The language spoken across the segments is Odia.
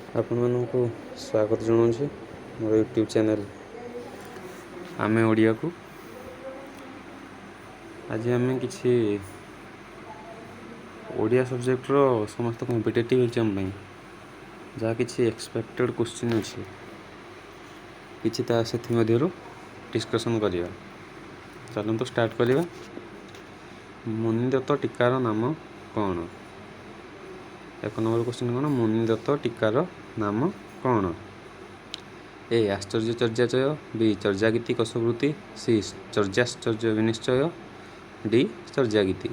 ଆପଣମାନଙ୍କୁ ସ୍ୱାଗତ ଜଣାଉଛି ମୋର ୟୁଟ୍ୟୁବ୍ ଚ୍ୟାନେଲ୍ ଆମେ ଓଡ଼ିଆକୁ। ଆଜି ଆମେ କିଛି ଓଡ଼ିଆ ସବଜେକ୍ଟର ସମସ୍ତ କମ୍ପିଟେଟିଭ୍ ଏକ୍ଜାମ୍ ପାଇଁ ଯାହା କିଛି ଏକ୍ସପେକ୍ଟେଡ଼୍ କ୍ୱେଶ୍ଚିନ୍ ଅଛି କିଛି ତା ସେଥିମଧ୍ୟରୁ ଡିସ୍କସନ୍ କରିବା। ଚାଲନ୍ତୁ ଷ୍ଟାର୍ଟ କରିବା। ମୁନିଦତ୍ତ ଟୀକାର ନାମ କ'ଣ? 1 ନମ୍ବର କ୍ୱେଶ୍ଚିନ୍ କ'ଣ? ମୁନିଦତ୍ତ ଟୀକାର ନାମ କ'ଣ? ଏ. ଆଶ୍ଚର୍ଯ୍ୟ ଚର୍ଯାଚୟ, ବି. ଚର୍ଯାଗୀତି କୋଶବୃତ୍ତି, ସି. ଚର୍ଯାଶ୍ଚର୍ଯ୍ୟ ବିନିଶ୍ଚୟ, ଡି. ଚର୍ଯାଗୀତି।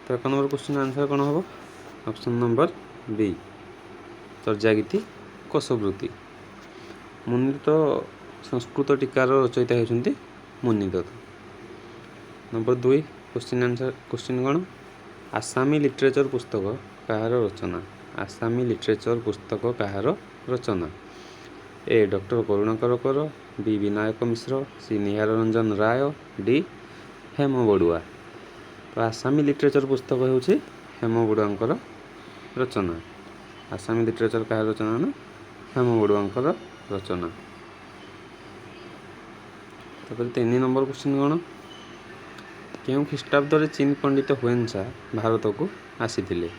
ତ 1 ନମ୍ବର କ୍ୱେଶ୍ଚିନ୍ ଆନ୍ସର୍ କ'ଣ ହେବ? ଅପସନ୍ ନମ୍ବର ବି, ଚର୍ଯାଗୀତି କୋଶବୃତ୍ତି। ମୁନିଦତ୍ତ ସଂସ୍କୃତ ଟୀକାର ରଚୟିତା ହେଉଛନ୍ତି ମୁନିଦତ୍ତ। ନମ୍ବର 2 କ୍ୱେଶ୍ଚିନ୍ କ'ଣ? ଆସାମୀ ଲିଟରେଚର ପୁସ୍ତକ କାହାର ରଚନା? ଆସାମୀ ଲିଟରେଚର ପୁସ୍ତକ କାହାର ରଚନା? ଏ. ଡକ୍ଟର କରୁଣାକର କର, ବି. ବିନାୟକ ମିଶ୍ର, ସି. ନିହାର ରଞ୍ଜନ ରାୟ, ଡି. ହେମ ବଡ଼ୁଆ। ତ ଆସାମୀ ଲିଟରେଚର ପୁସ୍ତକ ହେଉଛି ହେମ ବଡ଼ୁଆଙ୍କର ରଚନା। ଆସାମୀ ଲିଟରେଚର କାହାର ରଚନା ନା ହେମ ବଡ଼ୁଆଙ୍କର ରଚନା। ତାପରେ 3 ନମ୍ବର କ୍ୱେଶ୍ଚିନ୍ କ'ଣ? କେଉଁ ଖ୍ରୀଷ୍ଟାବ୍ଦରେ ଚୀନ ପଣ୍ଡିତ ହୁଏନ୍ସା ଭାରତକୁ ଆସିଥିଲେ?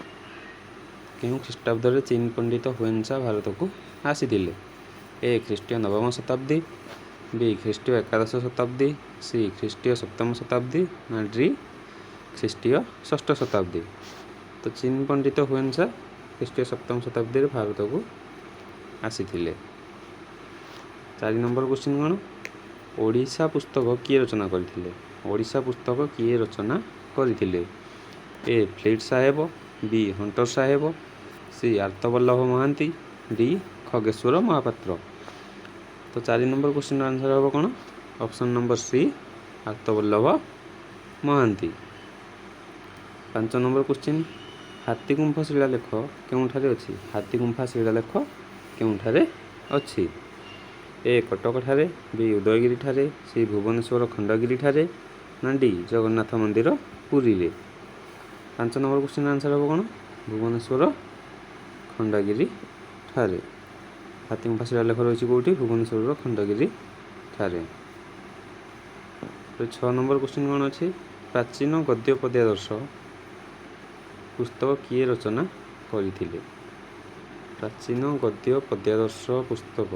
କେଉଁ ଖ୍ରୀଷ୍ଟାବ୍ଦରେ ଚୀନ ପଣ୍ଡିତ ହୁଏନ୍ସା ଭାରତକୁ ଆସିଥିଲେ? ଏ. ଖ୍ରୀଷ୍ଟୀୟ 9ମ ଶତାବ୍ଦୀ, ବି. ଖ୍ରୀଷ୍ଟୀୟ 11ଶ ଶତାବ୍ଦୀ, ସି. ଖ୍ରୀଷ୍ଟୀୟ 7ମ ଶତାବ୍ଦୀ, ନା ଡି. ଖ୍ରୀଷ୍ଟୀୟ 6ଠ ଶତାବ୍ଦୀ। ତ ଚୀନ ପଣ୍ଡିତ ହୁଏନ୍ସା ଖ୍ରୀଷ୍ଟୀୟ 7ମ ଶତାବ୍ଦୀରେ ଭାରତକୁ ଆସିଥିଲେ। 4 ନମ୍ବର କ୍ୱେଶ୍ଚିନ୍ କ'ଣ? ଓଡ଼ିଶା ପୁସ୍ତକ କିଏ ରଚନା କରିଥିଲେ? ଓଡ଼ିଶା ପୁସ୍ତକ କିଏ ରଚନା କରିଥିଲେ? ଏ. ଫ୍ଲିଟ୍ ସାହେବ, ବି. ହଣ୍ଟର ସାହେବ, ସି. ଆର୍ତ୍ତବଲ୍ଲଭ ମହାନ୍ତି, ଡି. ଖଗେଶ୍ୱର ମହାପାତ୍ର। ତ 4 ନମ୍ବର କ୍ୱେଶ୍ଚିନ୍ର ଆନ୍ସର୍ ହେବ କ'ଣ? Option number C, Arttaballabha Mahanti. 5 number question Hathigumpha ଶିଳାଲେଖ କେଉଁଠାରେ ଅଛି? ହାତୀଗୁମ୍ଫା ଶିଳାଲେଖ କେଉଁଠାରେ ଅଛି? ଏ. କଟକଠାରେ, ବି. ଉଦୟଗିରିଠାରେ, ସି. ଭୁବନେଶ୍ୱର ଖଣ୍ଡଗିରିଠାରେ, ନା ଡି. ଜଗନ୍ନାଥ ମନ୍ଦିର ପୁରୀରେ। 5 ନମ୍ବର କ୍ୱେଶ୍ଚିନ୍ର ଆନ୍ସର୍ ହେବ କ'ଣ? ଭୁବନେଶ୍ୱର ଖଣ୍ଡଗିରି ଠାରେ। ହାତୀଗୁମ୍ଫା ଶିଳାଲେଖ ରହିଛି କେଉଁଠି? ଭୁବନେଶ୍ୱରର ଖଣ୍ଡଗିରି ଠାରେ। 6 ନମ୍ବର କ୍ୱେଶ୍ଚିନ୍ କ'ଣ ଅଛି? ପ୍ରାଚୀନ ଗଦ୍ୟ ପଦ୍ୟାଦର୍ଶ ପୁସ୍ତକ କିଏ ରଚନା କରିଥିଲେ? ପ୍ରାଚୀନ ଗଦ୍ୟ ପଦ୍ୟାଦର୍ଶ ପୁସ୍ତକ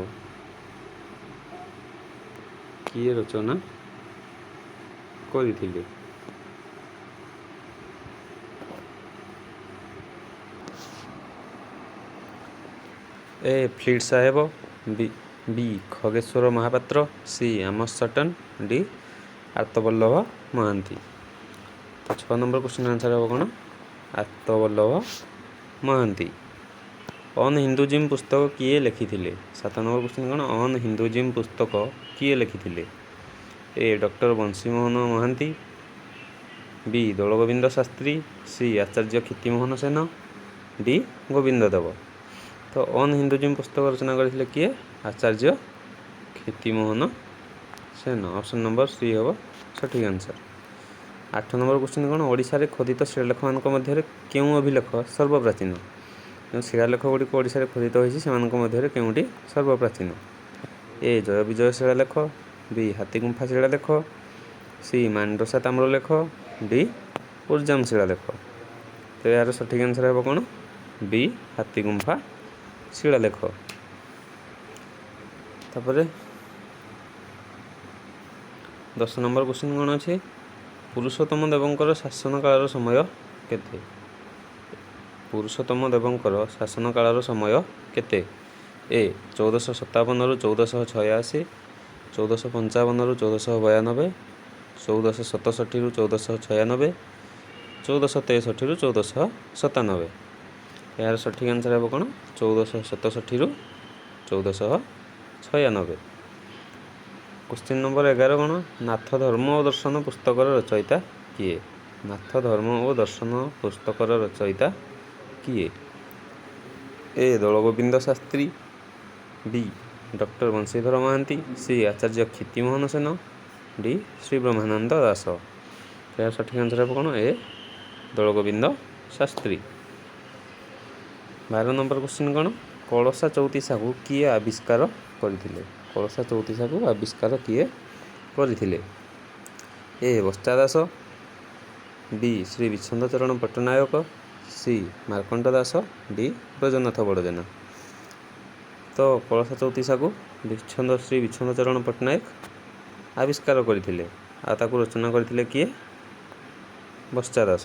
କିଏ ରଚନା କରିଥିଲେ? ଏ. ଫ୍ଲିଟ୍ ସାହେବ, ବି. ଖଗେଶ୍ୱର ମହାପାତ୍ର, ସି. ଆମସ୍ ସଟନ୍, ଡି. ଆର୍ତ୍ତବଲ୍ଲଭ ମହାନ୍ତି। ତ 6 ନମ୍ବର କ୍ୱେଶ୍ଚିନ୍ ଆନ୍ସର୍ ହେବ କ'ଣ? ଆର୍ତ୍ତବଲ୍ଲଭ ମହାନ୍ତି। ଅନ୍ ହିନ୍ଦୁଜିମ୍ ପୁସ୍ତକ କିଏ ଲେଖିଥିଲେ? 7 ନମ୍ବର କ୍ୱେଶ୍ଚିନ୍ କ'ଣ? ଅନ୍ ହିନ୍ଦୁଜିମ୍ ପୁସ୍ତକ କିଏ ଲେଖିଥିଲେ? ଏ. ଡକ୍ଟର ବଂଶୀମୋହନ ମହାନ୍ତି, ବି. ଦୋଳଗୋବିନ୍ଦ ଶାସ୍ତ୍ରୀ, ସି. ଆଚାର୍ଯ୍ୟ କ୍ଷିତିମୋହନ ସେନ, ଡି. ଗୋବିନ୍ଦ ଦେବ। ତ ଅନ୍ ହିନ୍ଦୁଜିମ୍ ପୁସ୍ତକ ରଚନା କରିଥିଲେ କିଏ? ଆଚାର୍ଯ୍ୟ କ୍ଷିତିମୋହନ ସେନ। ଅପସନ୍ ନମ୍ବର ସି ହେବ ସଠିକ୍ ଆନ୍ସର୍। 8 ନମ୍ବର କ୍ୱେଶ୍ଚିନ୍ କ'ଣ? ଓଡ଼ିଶାରେ ଖୋଦିତ ଶିଳାଲେଖମାନଙ୍କ ମଧ୍ୟରେ କେଉଁ ଅଭିଲେଖ ସର୍ବପ୍ରାଚୀନ? ଯେଉଁ ଶିଳାଲେଖ ଗୁଡ଼ିକ ଓଡ଼ିଶାରେ ଖୋଦିତ ହୋଇଛି ସେମାନଙ୍କ ମଧ୍ୟରେ କେଉଁଟି ସର୍ବପ୍ରାଚୀନ? ଏ. ଜୟ ବିଜୟ ଶିଳାଲେଖ, ବି. ହାତୀଗୁମ୍ଫା ଶିଳାଲେଖ, ସି. ମାଣ୍ଡୋସା ତାମ୍ରଲେଖ, ଡି. ଉର୍ଜାମ୍ ଶିଳାଲେଖ। ତ ଏହାର ସଠିକ୍ ଆନ୍ସର୍ ହେବ କ'ଣ? ବି. ହାତୀଗୁମ୍ଫା ଶିଳାଲେଖ। ତାପରେ 10 ନମ୍ବର କ୍ୱେଶ୍ଚିନ୍ କ'ଣ ଅଛି? ପୁରୁଷୋତ୍ତମ ଦେବଙ୍କର ଶାସନ କାଳର ସମୟ କେତେ? ପୁରୁଷୋତ୍ତମ ଦେବଙ୍କର ଶାସନ କାଳର ସମୟ କେତେ? ଏ. 1457ରୁ 1486, 1455ରୁ 1492, 1467ରୁ 1496, 1463ରୁ 1497। ଏହାର ସଠିକ୍ ଆନ୍ସର୍ ହେବ କ'ଣ? 1467ରୁ 1496। କ୍ୱେଶ୍ଚିନ୍ ନମ୍ବର 11 କ'ଣ? ନାଥ ଧର୍ମ ଓ ଦର୍ଶନ ପୁସ୍ତକର ରଚୟିତା କିଏ? ନାଥ ଧର୍ମ ଓ ଦର୍ଶନ ପୁସ୍ତକର ରଚୟିତା କିଏ? A. Dolagobinda Shastri, B. Doctor Bansidhar Mahanti, C. Acharya Kshitimohan Sen, D. Shri Brahmananda Das. ଏହାର ସଠିକ୍ ଆନ୍ସର୍ ହେବ କ'ଣ? A. Dolagobinda Shastri. 12 number question କ'ଣ? କଳସା ଚଉତିଶାକୁ କିଏ ଆବିଷ୍କାର କରିଥିଲେ? କଳସା ଚଉତିଶାକୁ ଆବିଷ୍କାର କିଏ କରିଥିଲେ? ଏ ବର୍ଷା ଦାସ, ବି ଶ୍ରୀ ବିଚ୍ଛନ୍ଦ ଚରଣ ପଟ୍ଟନାୟକ, ସି ମାର୍କଣ୍ଡ ଦାସ, ଡି ବ୍ରଜନାଥ ବଡ଼ଜେନା। ତ କଳସା ଚଉତିଶାକୁ ଶ୍ରୀ ବିଚ୍ଛନ୍ଦ ଚରଣ ପଟ୍ଟନାୟକ ଆବିଷ୍କାର କରିଥିଲେ ଆଉ ତାକୁ ରଚନା କରିଥିଲେ କିଏ? ବର୍ଷା ଦାସ।